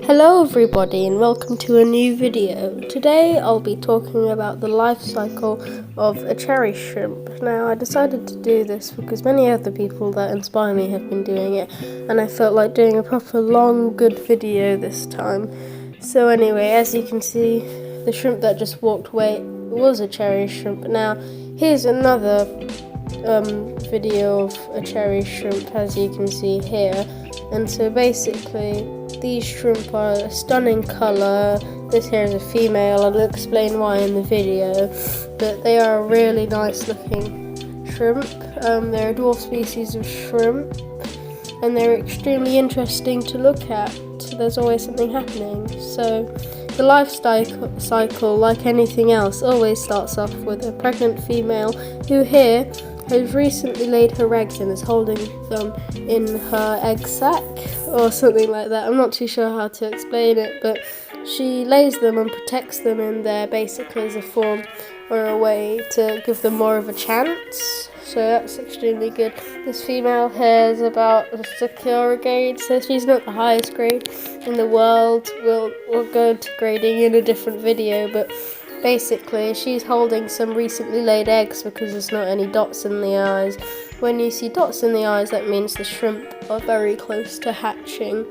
Hello everybody and welcome to a new video. Today I'll be talking about the life cycle of a cherry shrimp. Now I decided to do this because many other people that inspire me have been doing it and I felt like doing a proper long good video this time. So anyway, as you can see, the shrimp that just walked away was a cherry shrimp. Now here's another video of a cherry shrimp, as you can see here. And so basically these shrimp are a stunning colour. This here is a female, I'll explain why in the video, but they are a really nice looking shrimp. They're a dwarf species of shrimp and they're extremely interesting to look at. There's always something happening. So the life cycle, like anything else, always starts off with a pregnant female who here has recently laid her eggs and is holding them in her egg sac or something like that. I'm not too sure how to explain it, but she lays them and protects them in there basically as a form or a way to give them more of a chance. So that's extremely good. This female here is about a secure grade, so she's not the highest grade in the world. We'll go into grading in a different video, but basically she's holding some recently laid eggs because there's not any dots in the eyes. When you see dots in the eyes, that means the shrimp are very close to hatching.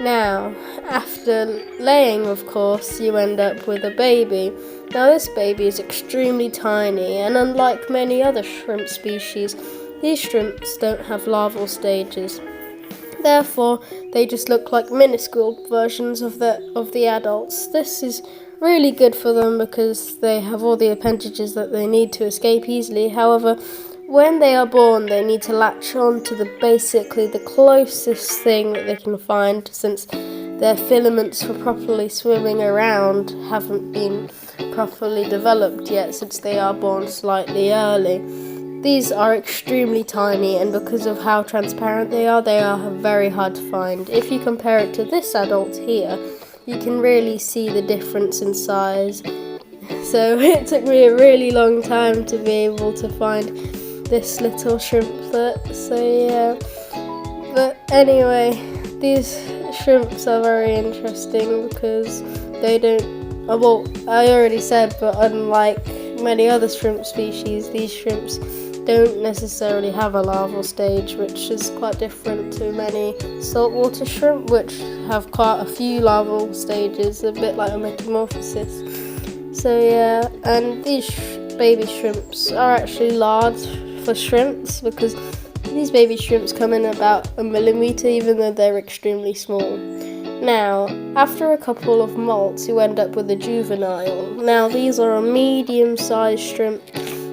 Now, after laying, of course, you end up with a baby. Now this baby is extremely tiny, and unlike many other shrimp species, these shrimps don't have larval stages. Therefore, they just look like minuscule versions of the adults. This is really good for them because they have all the appendages that they need to escape easily. However, when they are born, they need to latch on to basically the closest thing that they can find, since their filaments for properly swimming around haven't been properly developed yet, since they are born slightly early. These are extremely tiny, and because of how transparent they are very hard to find. If you compare it to this adult here, you can really see the difference in size. So it took me a really long time to be able to find this little shrimplet. So yeah, but anyway, these shrimps are very interesting because they don't, well, I already said, but unlike many other shrimp species, these shrimps don't necessarily have a larval stage, which is quite different to many saltwater shrimp, which have quite a few larval stages, a bit like a metamorphosis. So yeah, and these baby shrimps are actually large for shrimps because these baby shrimps come in about a millimetre, even though they're extremely small. Now, after a couple of molts, you end up with a juvenile. Now, these are a medium-sized shrimp,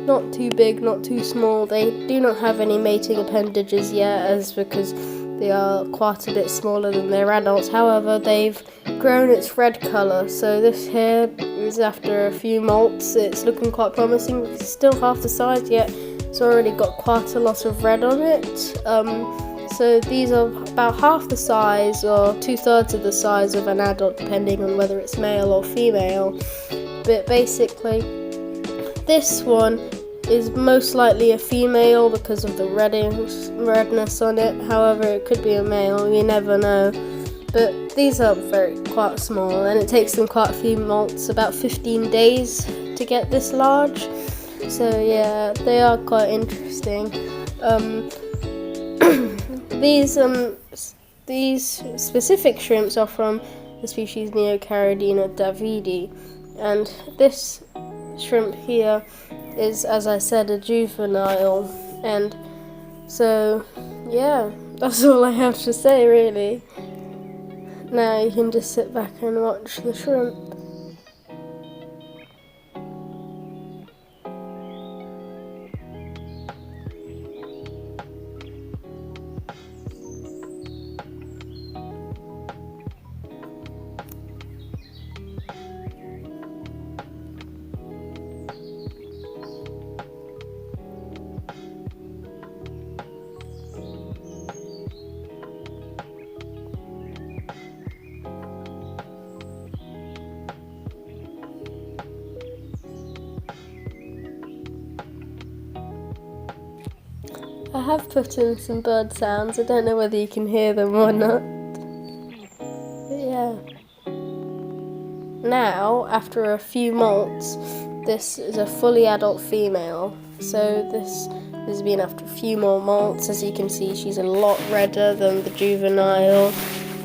not too big, not too small. They do not have any mating appendages yet, as because they are quite a bit smaller than their adults. However, they've grown its red colour, so this here is after a few molts. It's looking quite promising. It's still half the size yet. It's already got quite a lot of red on it. So these are about half the size or 2/3 of the size of an adult, depending on whether it's male or female. But basically, this one is most likely a female because of the redness on it. However, it could be a male, you never know. But these are quite small, and it takes them quite a few molts, about 15 days to get this large. So yeah, they are quite interesting. These specific shrimps are from the species Neocaridina davidi, and this shrimp here is, as I said, a juvenile. And so yeah, that's all I have to say really. Now you can just sit back and watch the shrimp. I have put in some bird sounds. I don't know whether you can hear them or not. But yeah. yeah. Now, after a few molts, this is a fully adult female. So this has been after a few more molts. As you can see, she's a lot redder than the juvenile.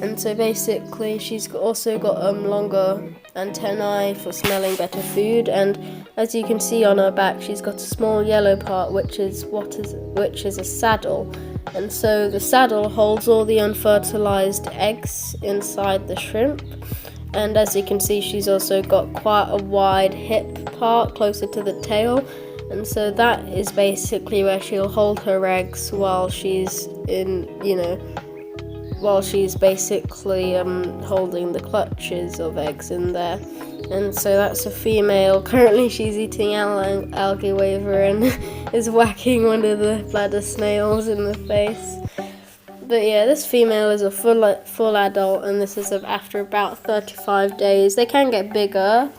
And so basically she's also got longer antennae for smelling better food, and as you can see on her back she's got a small yellow part which is a saddle, and so the saddle holds all the unfertilized eggs inside the shrimp. And as you can see, she's also got quite a wide hip part closer to the tail, and so that is basically where she'll hold her eggs while she's basically holding the clutches of eggs in there. And so that's a female. Currently she's eating algae wafer and is whacking one of the bladder snails in the face. But yeah, this female is a full adult, and this is after about 35 days. They can get bigger,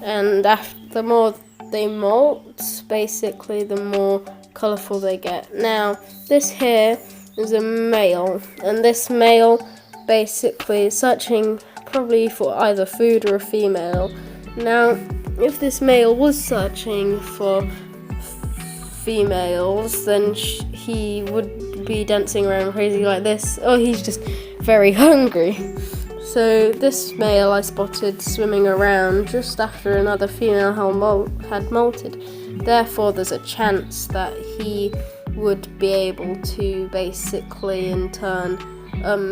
and the more they molt, basically the more colourful they get. Now, this here is a male, and this male basically is searching probably for either food or a female. Now, if this male was searching for females, then he would be dancing around crazy like this. Oh, he's just very hungry. So this male I spotted swimming around just after another female had molted. Therefore, there's a chance that he would be able to basically in turn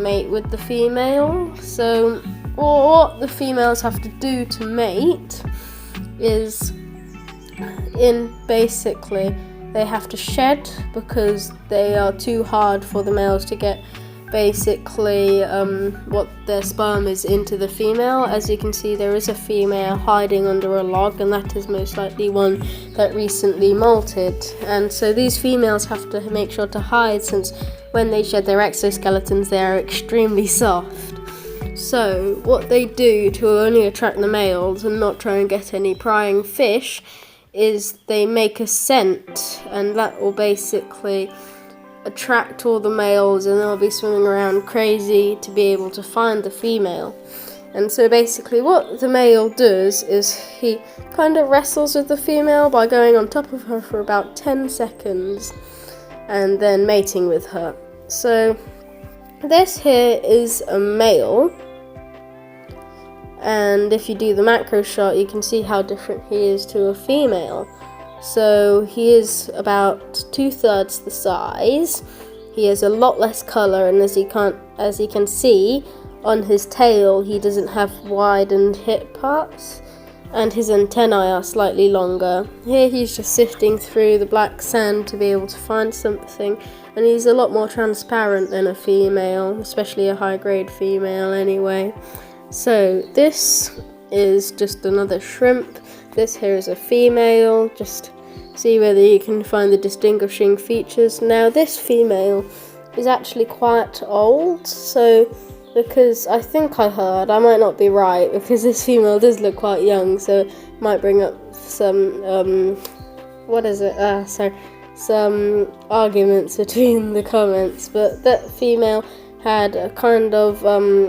mate with the female. So what the females have to do to mate is basically they have to shed, because they are too hard for the males to get basically what their sperm is into the female. As you can see, there is a female hiding under a log, and that is most likely one that recently molted. And so these females have to make sure to hide, since when they shed their exoskeletons they are extremely soft. So what they do to only attract the males and not try and get any prying fish is they make a scent, and that will basically attract all the males, and they'll be swimming around crazy to be able to find the female. And so basically what the male does is he kind of wrestles with the female by going on top of her for about 10 seconds and then mating with her. So this here is a male, and if you do the macro shot you can see how different he is to a female. So he is about 2/3 the size. He has a lot less colour, and as you can see on his tail he doesn't have widened hip parts, and his antennae are slightly longer. Here he's just sifting through the black sand to be able to find something, and he's a lot more transparent than a female, especially a high grade female anyway. So this is just another shrimp. This here is a female. Just see whether you can find the distinguishing features. Now this female is actually quite old, so because I think I heard, I might not be right, because this female does look quite young, so it might bring up some some arguments between the comments. But that female had a kind of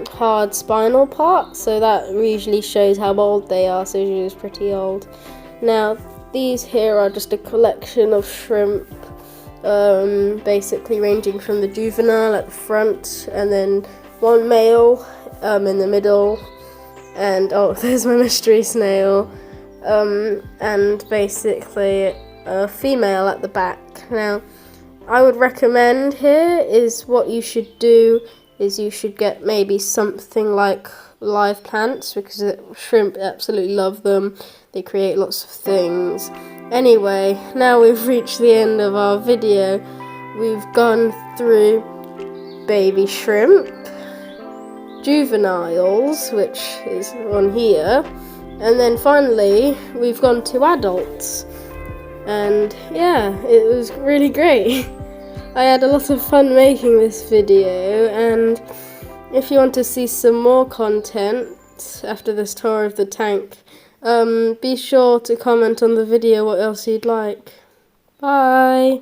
hard spinal part, so that usually shows how old they are, so she was pretty old. Now these here are just a collection of shrimp, basically ranging from the juvenile at the front, and then one male in the middle, and oh, there's my mystery snail, and basically a female at the back. Now I would recommend here is what you should do is you should get maybe something like live plants, because shrimp absolutely love them. They create lots of things. Anyway, now we've reached the end of our video. We've gone through baby shrimp, juveniles, which is on here, and then finally we've gone to adults. And yeah, it was really great. I had a lot of fun making this video, and if you want to see some more content after this tour of the tank, be sure to comment on the video what else you'd like. Bye!